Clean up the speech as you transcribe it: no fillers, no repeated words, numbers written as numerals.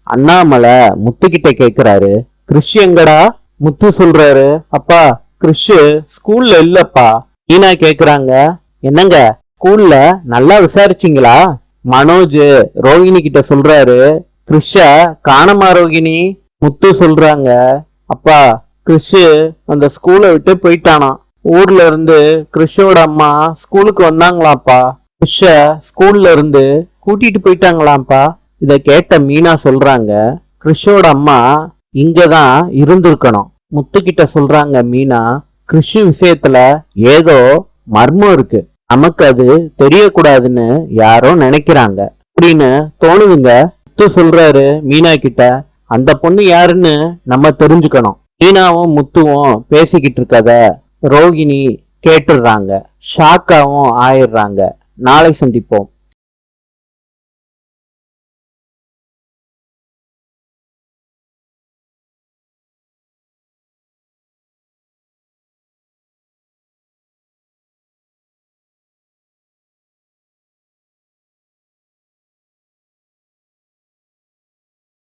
அண்ணாமலை முத்துக்கிட்ட கேக்குறாரு, கிறிஷ் எங்கடா? முத்து சொல்றாரு, அப்பா கிறிஷ் ஸ்கூல்ல இல்லப்பா. மீனா கேக்குறாங்க, என்னங்க ஸ்கூல்ல நல்லா விசாரிச்சீங்களா? மனோஜ் ரோஹிணி கிட்ட சொல்றாரு, கிறிஷ காணமா ரோஹிணி. முத்து சொல்றாங்க, அப்பா கிறிஷ் அந்த ஸ்கூலை விட்டு போயிட்டானா. ஊர்ல இருந்து கிறிஷோட அம்மா ஸ்கூலுக்கு வந்தாங்களாப்பா. கிறிஷ ஸ்கூல்ல இருந்து கூட்டிட்டு போயிட்டாங்களாப்பா. இத கேட்ட மீனா சொல்றாங்க, கிறிஷோட அம்மா இங்கதான் இருந்திருக்கணும். முத்துக்கிட்ட சொல்றாங்க மீனா, கிறிஷ் விஷயத்துல ஏதோ மர்மம் இருக்கு, நமக்கு அது தெரியக்கூடாதுன்னு யாரோ நினைக்கிறாங்க அப்படின்னு தோணுதுங்க. முத்து சொல்றாரு மீனா கிட்ட, அந்த பொண்ணு யாருன்னு நம்ம தெரிஞ்சுக்கணும். மீனாவும் முத்துவும் பேசிக்கிட்டு இருக்கத ரோகிணி கேட்டுடுறாங்க. ஷாக்காவும் ஆயிடுறாங்க. நாளை சந்திப்போம்.